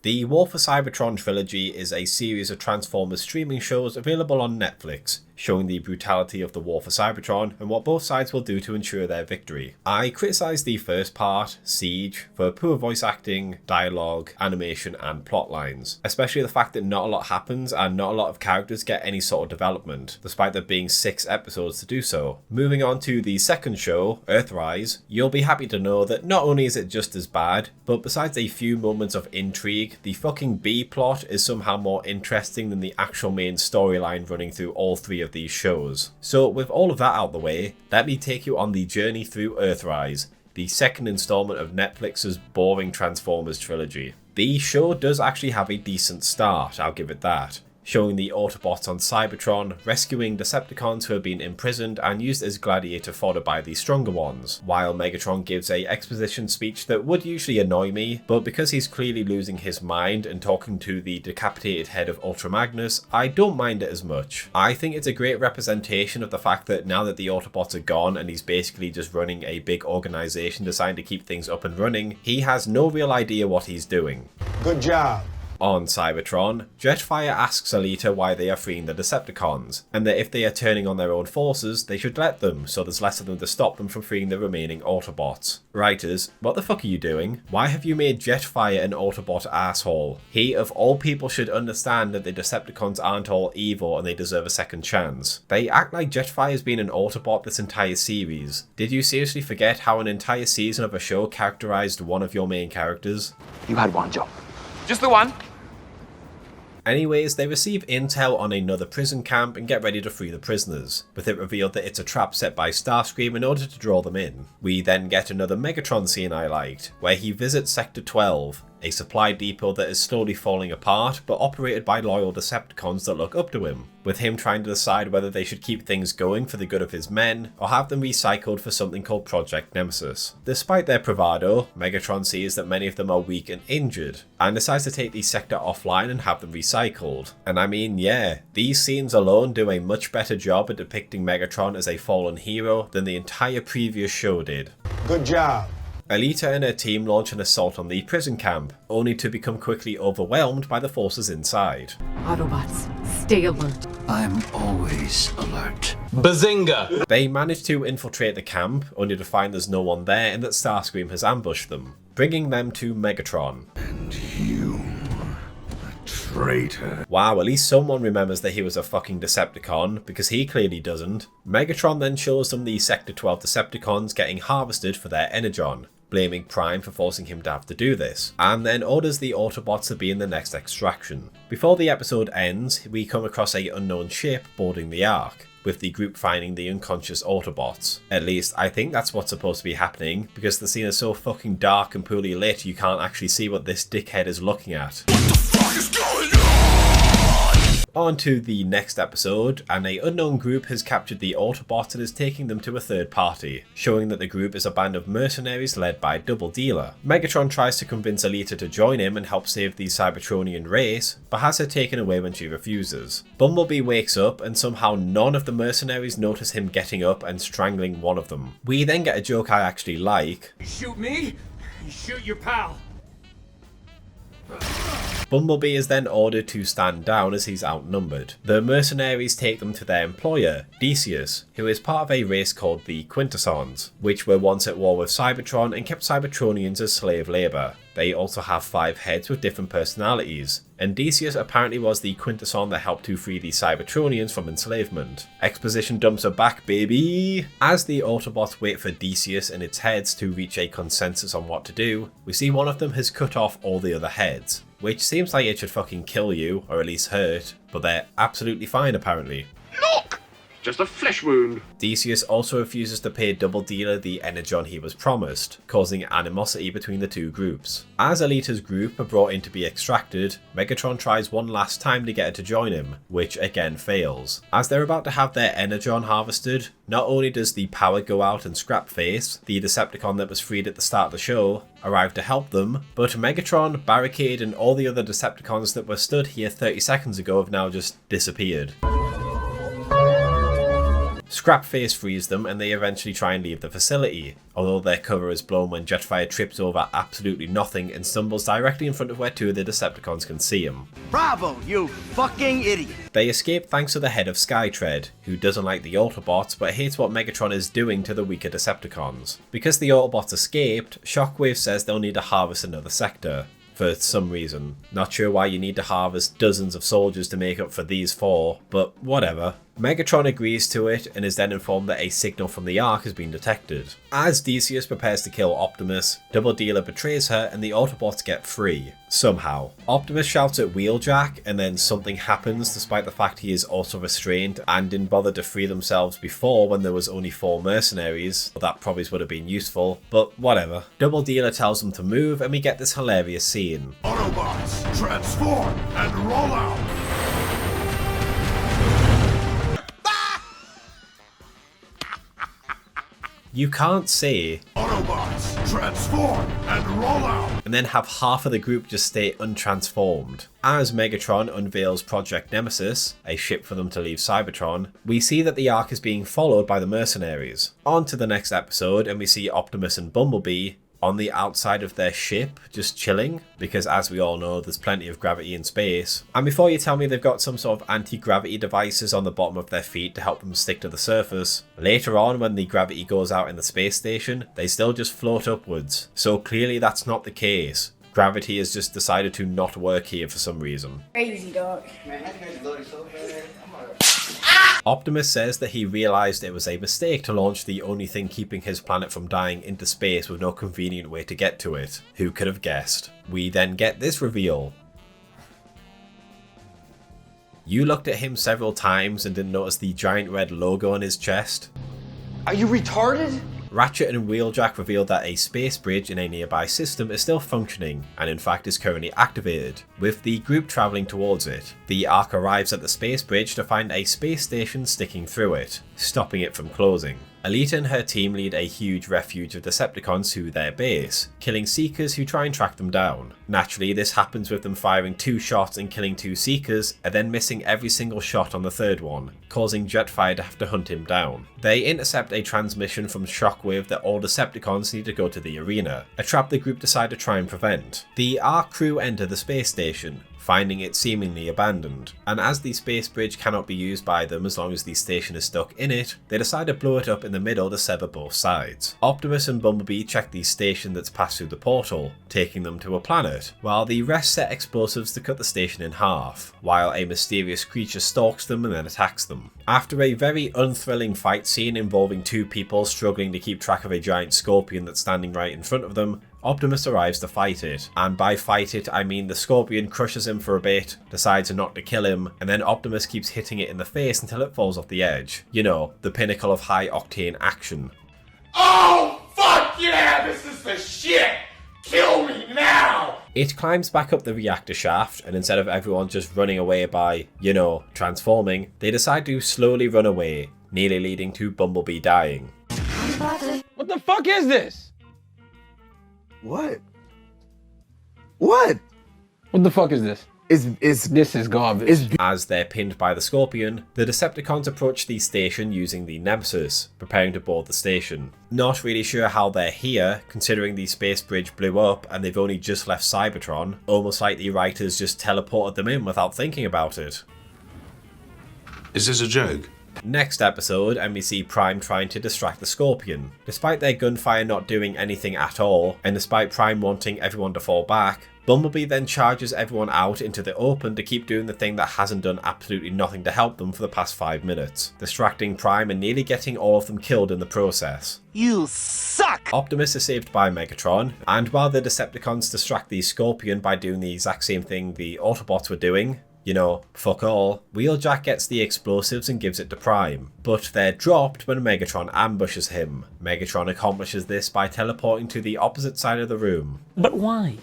The War for Cybertron Trilogy is a series of Transformers streaming shows available on Netflix, showing the brutality of the war for Cybertron and what both sides will do to ensure their victory. I criticised the first part, Siege, for poor voice acting, dialogue, animation and plot lines, especially the fact that not a lot happens and not a lot of characters get any sort of development, despite there being 6 episodes to do so. Moving on to the second show, Earthrise, you'll be happy to know that not only is it just as bad, but besides a few moments of intrigue, the fucking B plot is somehow more interesting than the actual main storyline running through all 3 of these shows. So with all of that out the way, let me take you on the journey through Earthrise, the second installment of Netflix's boring Transformers trilogy. The show does actually have a decent start, I'll give it that, showing the Autobots on Cybertron rescuing Decepticons who have been imprisoned and used as gladiator fodder by the stronger ones, while Megatron gives a exposition speech that would usually annoy me, but because he's clearly losing his mind and talking to the decapitated head of Ultra Magnus, I don't mind it as much. I think it's a great representation of the fact that now that the Autobots are gone and he's basically just running a big organisation designed to keep things up and running, he has no real idea what he's doing. Good job. On Cybertron, Jetfire asks Alita why they are freeing the Decepticons, and that if they are turning on their own forces, they should let them, so there's less of them to stop them from freeing the remaining Autobots. Writers, what the fuck are you doing? Why have you made Jetfire an Autobot asshole? He of all people should understand that the Decepticons aren't all evil and they deserve a second chance. They act like Jetfire's been an Autobot this entire series. Did you seriously forget how an entire season of a show characterized one of your main characters? You had one job. Just the one. Anyways, they receive intel on another prison camp and get ready to free the prisoners, with it revealed that it's a trap set by Starscream in order to draw them in. We then get another Megatron scene I liked, where he visits Sector 12, a supply depot that is slowly falling apart but operated by loyal Decepticons that look up to him, with him trying to decide whether they should keep things going for the good of his men or have them recycled for something called Project Nemesis. Despite their bravado, Megatron sees that many of them are weak and injured and decides to take the sector offline and have them recycled. And I mean, yeah, these scenes alone do a much better job at depicting Megatron as a fallen hero than the entire previous show did. Good job. Alita and her team launch an assault on the prison camp, only to become quickly overwhelmed by the forces inside. Autobots, stay alert. I'm always alert. Bazinga! They manage to infiltrate the camp, only to find there's no one there and that Starscream has ambushed them, bringing them to Megatron. And you, a traitor. Wow, at least someone remembers that he was a fucking Decepticon, because he clearly doesn't. Megatron then shows them the Sector 12 Decepticons getting harvested for their Energon, blaming Prime for forcing him to have to do this, and then orders the Autobots to be in the next extraction. Before the episode ends, we come across a unknown ship boarding the Ark, with the group finding the unconscious Autobots. At least, I think that's what's supposed to be happening, because the scene is so fucking dark and poorly lit you can't actually see what this dickhead is looking at. What the fuck is going on? On to the next episode, and an unknown group has captured the Autobots and is taking them to a third party, showing that the group is a band of mercenaries led by Double Dealer. Megatron tries to convince Alita to join him and help save the Cybertronian race, but has her taken away when she refuses. Bumblebee wakes up and somehow none of the mercenaries notice him getting up and strangling one of them. We then get a joke I actually like. You shoot me, you shoot your pal. Bumblebee is then ordered to stand down as he's outnumbered. The mercenaries take them to their employer, Decius, who is part of a race called the Quintessons, which were once at war with Cybertron and kept Cybertronians as slave labour. They also have 5 heads with different personalities, and Decius apparently was the Quintesson that helped to free the Cybertronians from enslavement. Exposition dumps are back, baby! As the Autobots wait for Decius and its heads to reach a consensus on what to do, we see one of them has cut off all the other heads, which seems like it should fucking kill you, or at least hurt, but they're absolutely fine apparently. Look! Just a flesh wound. Decius also refuses to pay Double Dealer the Energon he was promised, causing animosity between the two groups. As Alita's group are brought in to be extracted, Megatron tries one last time to get her to join him, which again fails. As they're about to have their Energon harvested, not only does the power go out and Scrapface, the Decepticon that was freed at the start of the show, arrive to help them, but Megatron, Barricade and all the other Decepticons that were stood here 30 seconds ago have now just disappeared. Scrapface frees them and they eventually try and leave the facility, although their cover is blown when Jetfire trips over absolutely nothing and stumbles directly in front of where two of the Decepticons can see him. Bravo, you fucking idiot! They escape thanks to the head of Skytread, who doesn't like the Autobots but hates what Megatron is doing to the weaker Decepticons. Because the Autobots escaped, Shockwave says they'll need to harvest another sector. For some reason. Not sure why you need to harvest dozens of soldiers to make up for these 4, but whatever. Megatron agrees to it and is then informed that a signal from the Ark has been detected. As Decius prepares to kill Optimus, Double Dealer betrays her and the Autobots get free. Somehow. Optimus shouts at Wheeljack and then something happens despite the fact he is also restrained and didn't bother to free themselves before when there was only 4 mercenaries. That probably would have been useful, but whatever. Double Dealer tells them to move and we get this hilarious scene. Autobots, transform and roll out! You can't say Autobots, transform and roll out! And then have half of the group just stay untransformed. As Megatron unveils Project Nemesis, a ship for them to leave Cybertron, we see that the Ark is being followed by the mercenaries. On to the next episode and we see Optimus and Bumblebee on the outside of their ship, just chilling, because as we all know, there's plenty of gravity in space. And before you tell me they've got some sort of anti-gravity devices on the bottom of their feet to help them stick to the surface, later on when the gravity goes out in the space station, they still just float upwards. So clearly that's not the case. Gravity has just decided to not work here for some reason. Crazy, dog. Optimus says that he realised it was a mistake to launch the only thing keeping his planet from dying into space with no convenient way to get to it. Who could have guessed? We then get this reveal. You looked at him several times and didn't notice the giant red logo on his chest. Are you retarded? Ratchet and Wheeljack revealed that a space bridge in a nearby system is still functioning and in fact is currently activated, with the group travelling towards it. The Ark arrives at the space bridge to find a space station sticking through it, stopping it from closing. Alita and her team lead a huge refuge of Decepticons to their base, killing Seekers who try and track them down. Naturally, this happens with them firing 2 shots and killing 2 Seekers, and then missing every single shot on the 3rd one, causing Jetfire to have to hunt him down. They intercept a transmission from Shockwave that all Decepticons need to go to the arena, a trap the group decide to try and prevent. The Ark crew enter the space station, finding it seemingly abandoned, and as the space bridge cannot be used by them as long as the station is stuck in it, they decide to blow it up in the middle to sever both sides. Optimus and Bumblebee check the station that's passed through the portal, taking them to a planet, while the rest set explosives to cut the station in half, while a mysterious creature stalks them and then attacks them. After a very unthrilling fight scene involving 2 people struggling to keep track of a giant scorpion that's standing right in front of them, Optimus arrives to fight it, and by fight it I mean the scorpion crushes him for a bit, decides not to kill him, and then Optimus keeps hitting it in the face until it falls off the edge. You know, the pinnacle of high octane action. Oh, fuck yeah, this is the shit! Kill me now! It climbs back up the reactor shaft, and instead of everyone just running away by, you know, transforming, they decide to slowly run away, nearly leading to Bumblebee dying. What the fuck is this? What? What? What the fuck is this? This is garbage. As they're pinned by the Scorpion, the Decepticons approach the station using the Nemesis, preparing to board the station. Not really sure how they're here, considering the space bridge blew up and they've only just left Cybertron, almost like the writers just teleported them in without thinking about it. Is this a joke? Next episode, and we see Prime trying to distract the Scorpion. Despite their gunfire not doing anything at all, and despite Prime wanting everyone to fall back, Bumblebee then charges everyone out into the open to keep doing the thing that hasn't done absolutely nothing to help them for the past 5 minutes, distracting Prime and nearly getting all of them killed in the process. You suck! Optimus is saved by Megatron, and while the Decepticons distract the Scorpion by doing the exact same thing the Autobots were doing, you know, fuck all, Wheeljack gets the explosives and gives it to Prime, but they're dropped when Megatron ambushes him. Megatron accomplishes this by teleporting to the opposite side of the room. But why?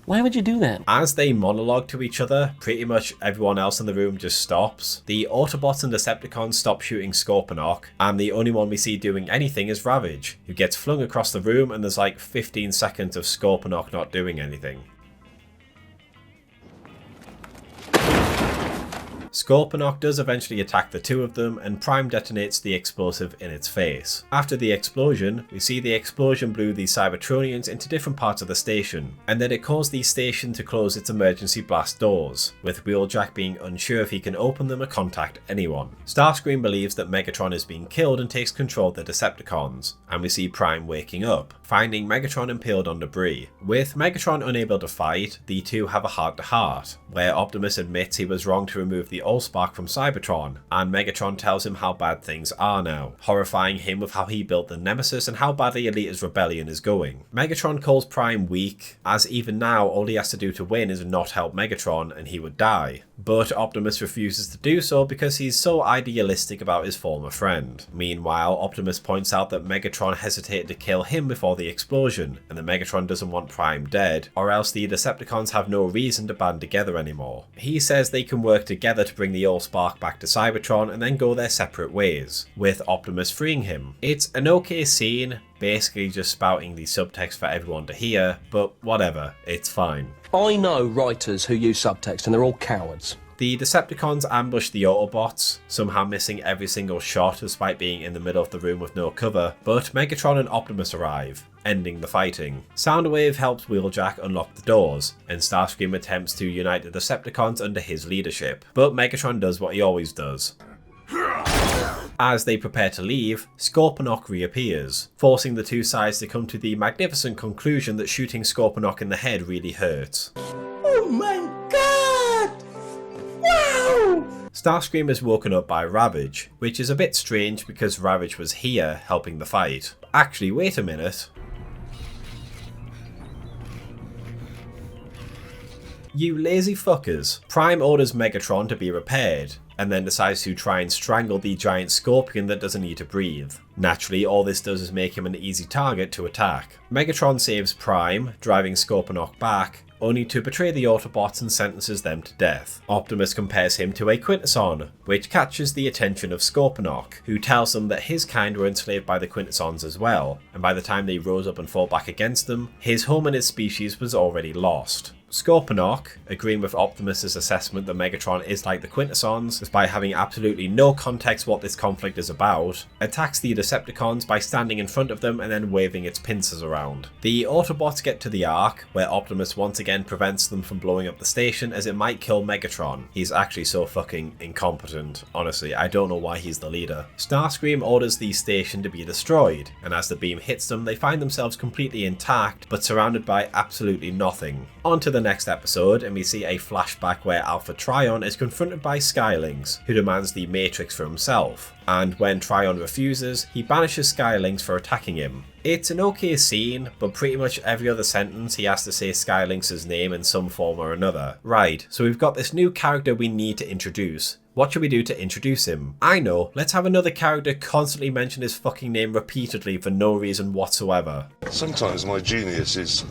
Why would you do that? As they monologue to each other, pretty much everyone else in the room just stops. The Autobots and Decepticons stop shooting Scorponok, and the only one we see doing anything is Ravage, who gets flung across the room and there's like 15 seconds of Scorponok not doing anything. Scorponok does eventually attack the two of them, and Prime detonates the explosive in its face. After the explosion, we see the explosion blew the Cybertronians into different parts of the station, and then it caused the station to close its emergency blast doors, with Wheeljack being unsure if he can open them or contact anyone. Starscream believes that Megatron is being killed and takes control of the Decepticons, and we see Prime waking up, finding Megatron impaled on debris. With Megatron unable to fight, the two have a heart-to-heart, where Optimus admits he was wrong to remove the Allspark from Cybertron, and Megatron tells him how bad things are now, horrifying him with how he built the Nemesis and how badly Elita's rebellion is going. Megatron calls Prime weak, as even now all he has to do to win is not help Megatron and he would die. But Optimus refuses to do so because he's so idealistic about his former friend. Meanwhile, Optimus points out that Megatron hesitated to kill him before the explosion, and that Megatron doesn't want Prime dead, or else the Decepticons have no reason to band together anymore. He says they can work together to bring the Allspark back to Cybertron and then go their separate ways, with Optimus freeing him. It's an okay scene, basically just spouting the subtext for everyone to hear, but whatever, it's fine. I know writers who use subtext and they're all cowards. The Decepticons ambush the Autobots, somehow missing every single shot despite being in the middle of the room with no cover, but Megatron and Optimus arrive, ending the fighting. Soundwave helps Wheeljack unlock the doors, and Starscream attempts to unite the Decepticons under his leadership, but Megatron does what he always does. As they prepare to leave, Scorponok reappears, forcing the two sides to come to the magnificent conclusion that shooting Scorponok in the head really hurts. Oh my god! Wow! Starscream is woken up by Ravage, which is a bit strange because Ravage was here helping the fight. Actually, wait a minute. You lazy fuckers. Prime orders Megatron to be repaired, and then decides to try and strangle the giant scorpion that doesn't need to breathe. Naturally, all this does is make him an easy target to attack. Megatron saves Prime, driving Scorponok back, only to betray the Autobots and sentences them to death. Optimus compares him to a Quintesson, which catches the attention of Scorponok, who tells them that his kind were enslaved by the Quintessons as well, and by the time they rose up and fought back against them, his home and his species was already lost. Scorponok, agreeing with Optimus's assessment that Megatron is like the Quintessons, despite having absolutely no context what this conflict is about, attacks the Decepticons by standing in front of them and then waving its pincers around. The Autobots get to the Ark, where Optimus once again prevents them from blowing up the station as it might kill Megatron. He's actually so fucking incompetent. Honestly, I don't know why he's the leader. Starscream orders the station to be destroyed, and as the beam hits them, they find themselves completely intact, but surrounded by absolutely nothing. On to the next episode, and we see a flashback where Alpha Trion is confronted by Skylynx, who demands the Matrix for himself, and when Trion refuses, he banishes Skylynx for attacking him. It's an okay scene, but pretty much every other sentence he has to say Skylynx's name in some form or another. Right, so we've got this new character we need to introduce. What should we do to introduce him? I know, let's have another character constantly mention his fucking name repeatedly for no reason whatsoever. Sometimes my genius is...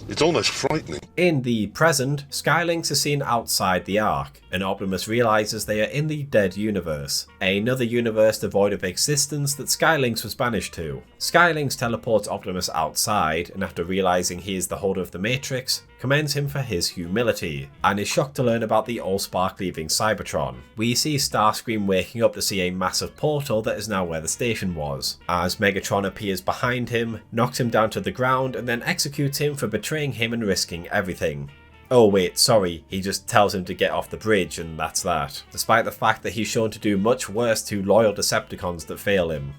it's almost frightening. In the present, Skylynx is seen outside the Ark, and Optimus realizes they are in the dead universe, another universe devoid of existence that Skylynx was banished to. Skylynx teleports Optimus outside, and after realizing he is the holder of the Matrix, commends him for his humility, and is shocked to learn about the Allspark leaving Cybertron. We see Starscream waking up to see a massive portal that is now where the station was, as Megatron appears behind him, knocks him down to the ground, and then executes him for betraying him and risking everything. Oh wait, sorry, he just tells him to get off the bridge and that's that, despite the fact that he's shown to do much worse to loyal Decepticons that fail him.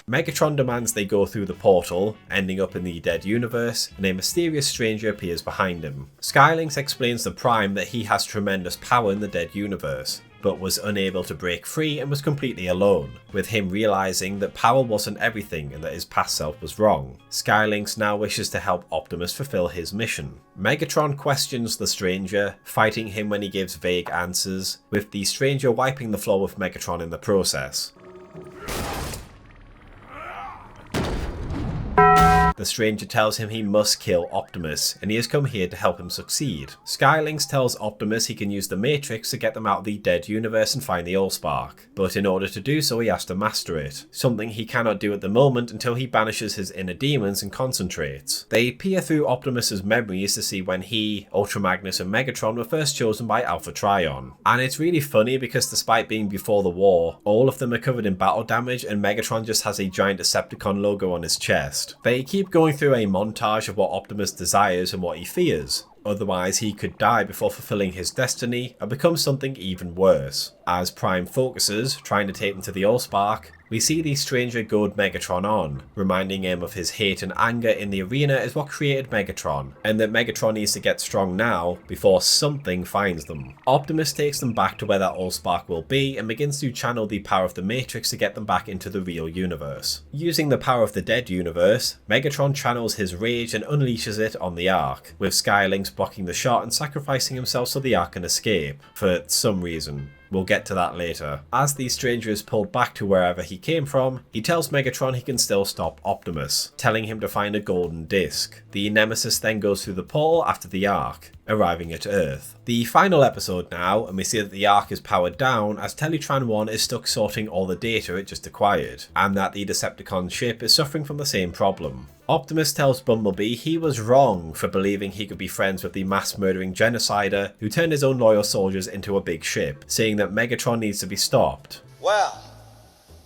Megatron demands they go through the portal, ending up in the dead universe, and a mysterious stranger appears behind him. Skylynx explains to Prime that he has tremendous power in the dead universe, but was unable to break free and was completely alone, with him realizing that power wasn't everything and that his past self was wrong. Skylynx now wishes to help Optimus fulfill his mission. Megatron questions the stranger, fighting him when he gives vague answers, with the stranger wiping the floor with Megatron in the process. The stranger tells him he must kill Optimus, and he has come here to help him succeed. Skylynx tells Optimus he can use the Matrix to get them out of the dead universe and find the Allspark, but in order to do so he has to master it, something he cannot do at the moment until he banishes his inner demons and concentrates. They peer through Optimus's memories to see when he, Ultra Magnus and Megatron were first chosen by Alpha Trion. And it's really funny because despite being before the war, all of them are covered in battle damage and Megatron just has a giant Decepticon logo on his chest. They keep going through a montage of what Optimus desires and what he fears. Otherwise, he could die before fulfilling his destiny and become something even worse. As Prime focuses, trying to take them to the Allspark, we see the stranger goad Megatron on, reminding him of his hate and anger in the arena is what created Megatron, and that Megatron needs to get strong now before something finds them. Optimus takes them back to where that Allspark will be and begins to channel the power of the Matrix to get them back into the real universe. Using the power of the dead universe, Megatron channels his rage and unleashes it on the Ark, with Skylynx blocking the shot and sacrificing himself so the Ark can escape, for some reason. We'll get to that later. As the stranger is pulled back to wherever he came from, he tells Megatron he can still stop Optimus, telling him to find a golden disc. The Nemesis then goes through the portal after the Ark, arriving at Earth. The final episode now, and we see that the Ark is powered down as Teletran 1 is stuck sorting all the data it just acquired, and that the Decepticon ship is suffering from the same problem. Optimus tells Bumblebee he was wrong for believing he could be friends with the mass-murdering genocider who turned his own loyal soldiers into a big ship, saying that Megatron needs to be stopped. Well,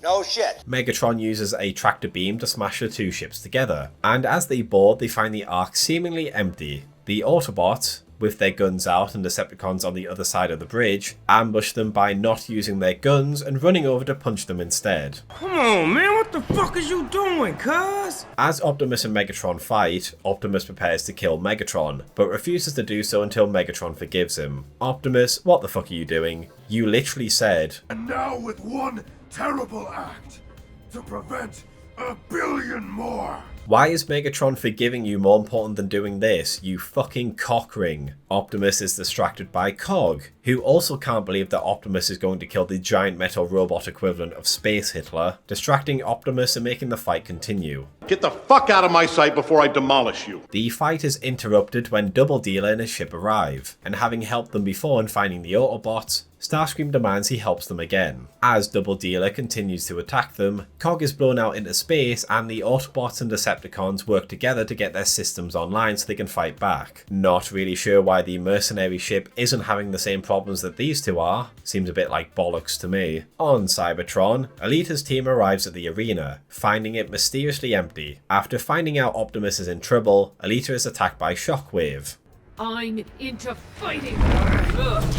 no shit. Megatron uses a tractor beam to smash the two ships together, and as they board they find the Ark seemingly empty. The Autobots, with their guns out and Decepticons on the other side of the bridge, ambush them by not using their guns and running over to punch them instead. Come on, man, what the fuck is you doing, cuz? As Optimus and Megatron fight, Optimus prepares to kill Megatron, but refuses to do so until Megatron forgives him. Optimus, what the fuck are you doing? You literally said, And now with one terrible act to prevent 1 billion more. why is Megatron forgiving you more important than doing this, you fucking cockring? Optimus is distracted by Cog, who also can't believe that Optimus is going to kill the giant metal robot equivalent of Space Hitler, distracting Optimus and making the fight continue. Get the fuck out of my sight before I demolish you. The fight is interrupted when Double Dealer and his ship arrive, and having helped them before in finding the Autobots, Starscream demands he helps them again. As Double Dealer continues to attack them, Cog is blown out into space and the Autobots and Decepticons work together to get their systems online so they can fight back. Not really sure why the mercenary ship isn't having the same problems that these two are, seems a bit like bollocks to me. On Cybertron, Alita's team arrives at the arena, finding it mysteriously empty. After finding out Optimus is in trouble, Alita is attacked by Shockwave. I'm into fighting. Ugh.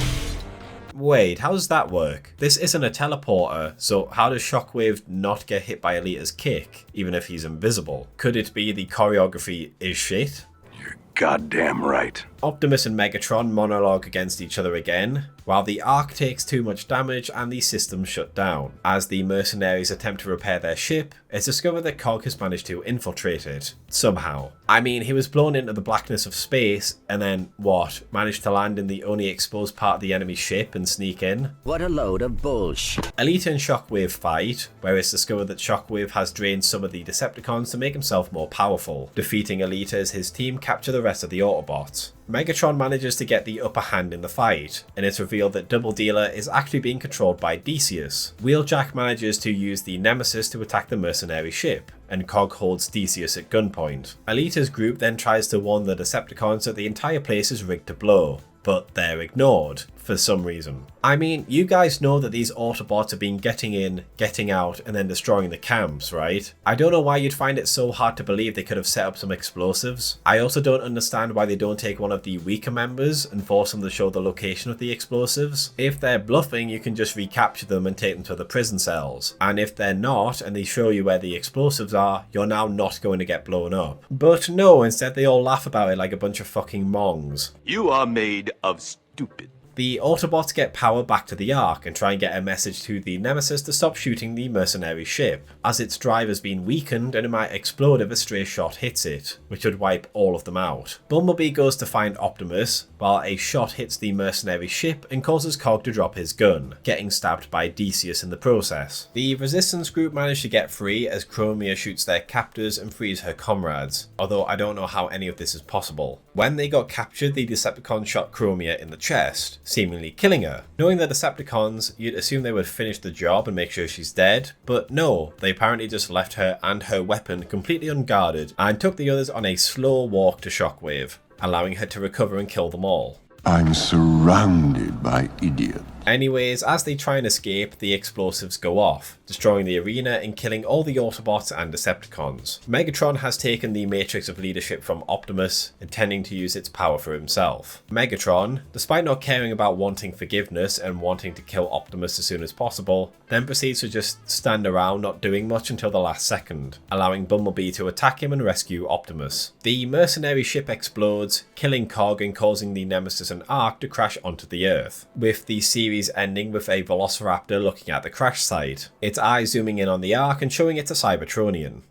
Wait, how does that work? This isn't a teleporter, so how does Shockwave not get hit by Alita's kick, even if he's invisible? Could it be the choreography is shit? You're goddamn right. Optimus and Megatron monologue against each other again, while the Ark takes too much damage and the systems shut down. As the mercenaries attempt to repair their ship, it's discovered that Cog has managed to infiltrate it. Somehow. I mean, he was blown into the blackness of space, and then, what, managed to land in the only exposed part of the enemy ship and sneak in? What a load of bullshit. Alita and Shockwave fight, where it's discovered that Shockwave has drained some of the Decepticons to make himself more powerful. Defeating Alita as his team capture the rest of the Autobots. Megatron manages to get the upper hand in the fight, and it's revealed that Double Dealer is actually being controlled by Decius. Wheeljack manages to use the Nemesis to attack the mercenary ship, and Cog holds Decius at gunpoint. Alita's group then tries to warn the Decepticons that the entire place is rigged to blow, but they're ignored, for some reason. I mean, you guys know that these Autobots have been getting in, getting out, and then destroying the camps, right? I don't know why you'd find it so hard to believe they could have set up some explosives. I also don't understand why they don't take one of the weaker members and force them to show the location of the explosives. If they're bluffing, you can just recapture them and take them to the prison cells. And if they're not, and they show you where the explosives are, you're now not going to get blown up. But no, instead they all laugh about it like a bunch of fucking mongs. You are made of stupid. The Autobots get power back to the Ark and try and get a message to the Nemesis to stop shooting the mercenary ship, as its drive has been weakened and it might explode if a stray shot hits it, which would wipe all of them out. Bumblebee goes to find Optimus, while a shot hits the mercenary ship and causes Cog to drop his gun, getting stabbed by Decius in the process. The Resistance group manage to get free as Chromia shoots their captors and frees her comrades, although I don't know how any of this is possible. When they got captured, the Decepticons shot Chromia in the chest, seemingly killing her. Knowing the Decepticons, you'd assume they would finish the job and make sure she's dead, but no, they apparently just left her and her weapon completely unguarded and took the others on a slow walk to Shockwave, allowing her to recover and kill them all. I'm surrounded by idiots. Anyways, as they try and escape, the explosives go off, destroying the arena and killing all the Autobots and Decepticons. Megatron has taken the matrix of leadership from Optimus, intending to use its power for himself. Megatron, despite not caring about wanting forgiveness and wanting to kill Optimus as soon as possible, then proceeds to just stand around not doing much until the last second, allowing Bumblebee to attack him and rescue Optimus. The mercenary ship explodes, killing Cog and causing the Nemesis and Ark to crash onto the Earth, with the series ending with a Velociraptor looking at the crash site, its eyes zooming in on the Ark and showing it's a Cybertronian.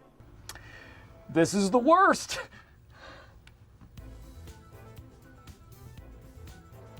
This is the worst!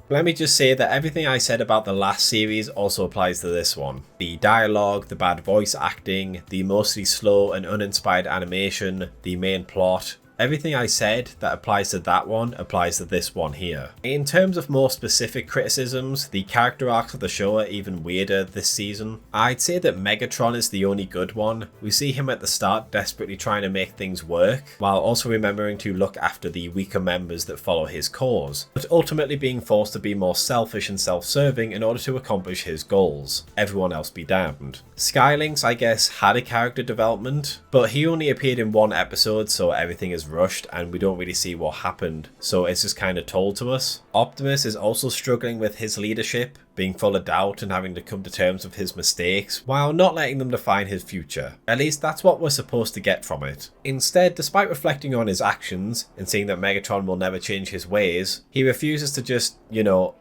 Let me just say that everything I said about the last series also applies to this one. The dialogue, the bad voice acting, the mostly slow and uninspired animation, the main plot, everything I said that applies to that one applies to this one here. In terms of more specific criticisms, the character arcs of the show are even weirder this season. I'd say that Megatron is the only good one. We see him at the start desperately trying to make things work, while also remembering to look after the weaker members that follow his cause, but ultimately being forced to be more selfish and self-serving in order to accomplish his goals. Everyone else be damned. Skylynx, I guess, had a character development, but he only appeared in one episode, so everything is rushed and we don't really see what happened, so it's just kind of told to us. Optimus is also struggling with his leadership, being full of doubt and having to come to terms with his mistakes, while not letting them define his future. At least that's what we're supposed to get from it. Instead, despite reflecting on his actions and seeing that Megatron will never change his ways, he refuses to just,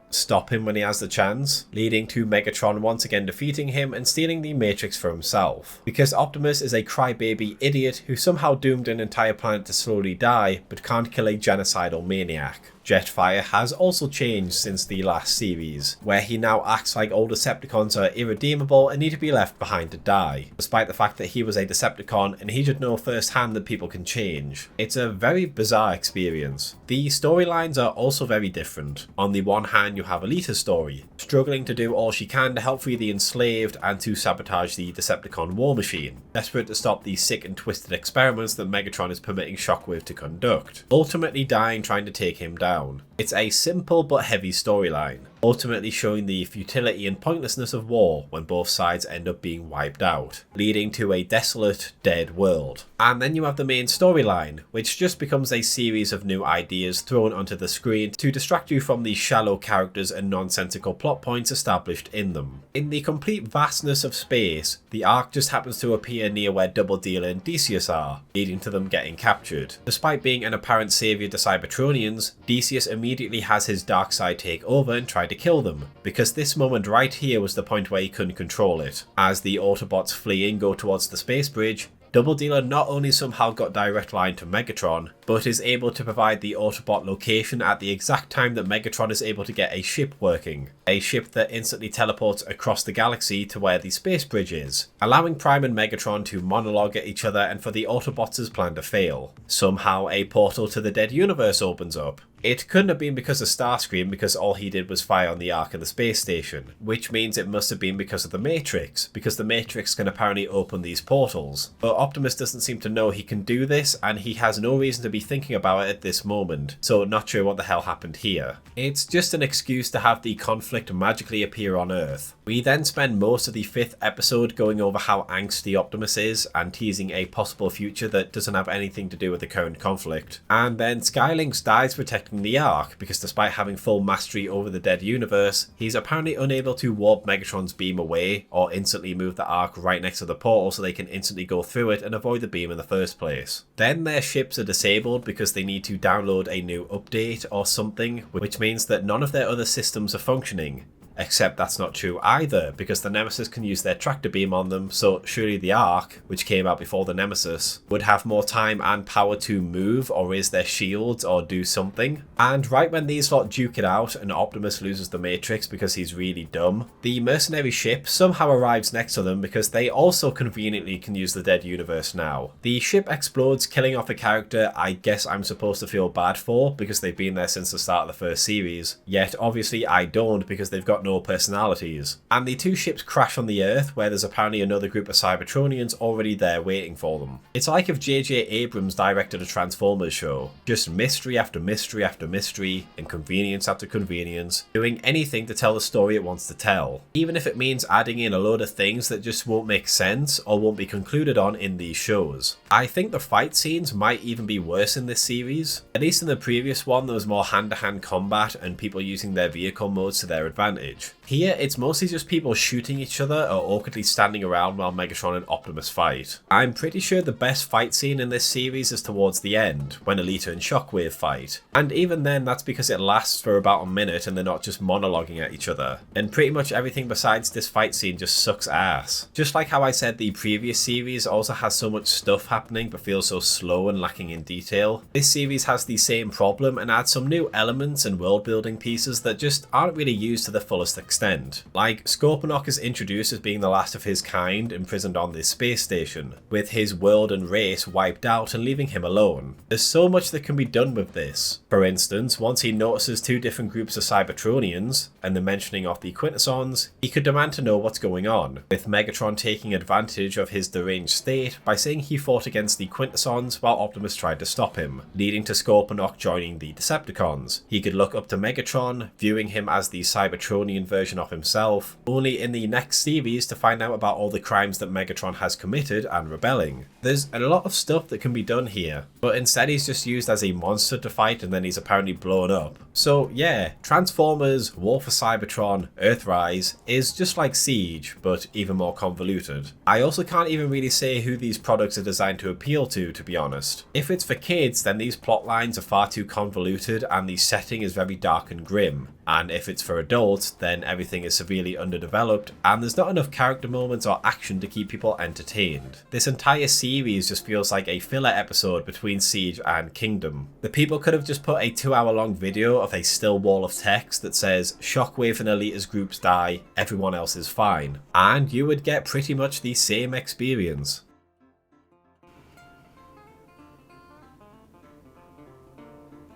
stop him when he has the chance, leading to Megatron once again defeating him and stealing the Matrix for himself. Because Optimus is a crybaby idiot who somehow doomed an entire planet to slowly die, but can't kill a genocidal maniac. Jetfire has also changed since the last series, where he now acts like all Decepticons are irredeemable and need to be left behind to die, despite the fact that he was a Decepticon and he should know firsthand that people can change. It's a very bizarre experience. The storylines are also very different. On the one hand, you have Alita's story, struggling to do all she can to help free the enslaved and to sabotage the Decepticon war machine, desperate to stop the sick and twisted experiments that Megatron is permitting Shockwave to conduct, ultimately dying trying to take him down. It's a simple but heavy storyline, ultimately showing the futility and pointlessness of war when both sides end up being wiped out, leading to a desolate, dead world. And then you have the main storyline, which just becomes a series of new ideas thrown onto the screen to distract you from the shallow characters and nonsensical plot points established in them. In the complete vastness of space, the Ark just happens to appear near where Double Dealer and Decius are, leading to them getting captured. Despite being an apparent saviour to Cybertronians, Decius immediately has his dark side take over and try to kill them, because this moment right here was the point where he couldn't control it. As the Autobots fleeing go towards the space bridge, Double Dealer not only somehow got direct line to Megatron, but is able to provide the Autobot location at the exact time that Megatron is able to get a ship working. A ship that instantly teleports across the galaxy to where the space bridge is, allowing Prime and Megatron to monologue at each other and for the Autobots' plan to fail. Somehow a portal to the dead universe opens up. It couldn't have been because of Starscream, because all he did was fire on the Ark and the space station, which means it must have been because of the Matrix, because the Matrix can apparently open these portals. But Optimus doesn't seem to know he can do this, and he has no reason to be thinking about it at this moment, so not sure what the hell happened here. It's just an excuse to have the conflict magically appear on Earth. We then spend most of the 5th episode going over how angsty Optimus is and teasing a possible future that doesn't have anything to do with the current conflict. And then Skylynx dies protecting attacking the Ark, because despite having full mastery over the dead universe, he's apparently unable to warp Megatron's beam away or instantly move the Ark right next to the portal so they can instantly go through it and avoid the beam in the first place. Then their ships are disabled because they need to download a new update or something, which means that none of their other systems are functioning. Except that's not true either, because the Nemesis can use their tractor beam on them, so surely the Ark, which came out before the Nemesis, would have more time and power to move or raise their shields or do something. And right when these lot duke it out and Optimus loses the Matrix because he's really dumb, the mercenary ship somehow arrives next to them because they also conveniently can use the dead universe now. The ship explodes, killing off a character I guess I'm supposed to feel bad for because they've been there since the start of the first series, yet obviously I don't because they've got no personalities. And the two ships crash on the Earth where there's apparently another group of Cybertronians already there waiting for them. It's like if J.J. Abrams directed a Transformers show. Just mystery after mystery after mystery, and convenience after convenience, doing anything to tell the story it wants to tell. Even if it means adding in a load of things that just won't make sense or won't be concluded on in these shows. I think the fight scenes might even be worse in this series. At least in the previous one there was more hand-to-hand combat and people using their vehicle modes to their advantage. Here, it's mostly just people shooting each other or awkwardly standing around while Megatron and Optimus fight. I'm pretty sure the best fight scene in this series is towards the end, when Elita and Shockwave fight. And even then, that's because it lasts for about a minute and they're not just monologuing at each other. And pretty much everything besides this fight scene just sucks ass. Just like how I said the previous series also has so much stuff happening but feels so slow and lacking in detail, this series has the same problem and adds some new elements and world building pieces that just aren't really used to the fullest extent. Like, Scorponok is introduced as being the last of his kind imprisoned on this space station, with his world and race wiped out and leaving him alone. There's so much that can be done with this. For instance, once he notices two different groups of Cybertronians, and the mentioning of the Quintessons, he could demand to know what's going on, with Megatron taking advantage of his deranged state by saying he fought against the Quintessons while Optimus tried to stop him, leading to Scorponok joining the Decepticons. He could look up to Megatron, viewing him as the Cybertronian version of himself, only in the next series to find out about all the crimes that Megatron has committed and rebelling. There's a lot of stuff that can be done here, but instead he's just used as a monster to fight and then he's apparently blown up. So yeah, Transformers, War for Cybertron, Earthrise is just like Siege, but even more convoluted. I also can't even really say who these products are designed to appeal to be honest. If it's for kids, then these plot lines are far too convoluted and the setting is very dark and grim. And if it's for adults, then everything is severely underdeveloped and there's not enough character moments or action to keep people entertained. This entire series just feels like a filler episode between Siege and Kingdom. The people could have just put a 2-hour-long video of a still wall of text that says Shockwave and Elita's groups die, everyone else is fine, and you would get pretty much the same experience.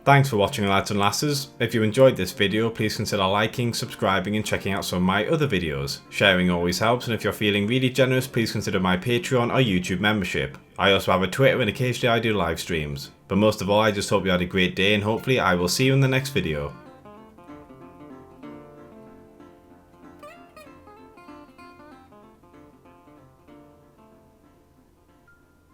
Thanks for watching, lads and lasses. If you enjoyed this video, please consider liking, subscribing and checking out some of my other videos. Sharing always helps, and if you're feeling really generous, please consider my Patreon or YouTube membership. I also have a Twitter and occasionally I do live streams. But most of all, I just hope you had a great day and hopefully I will see you in the next video.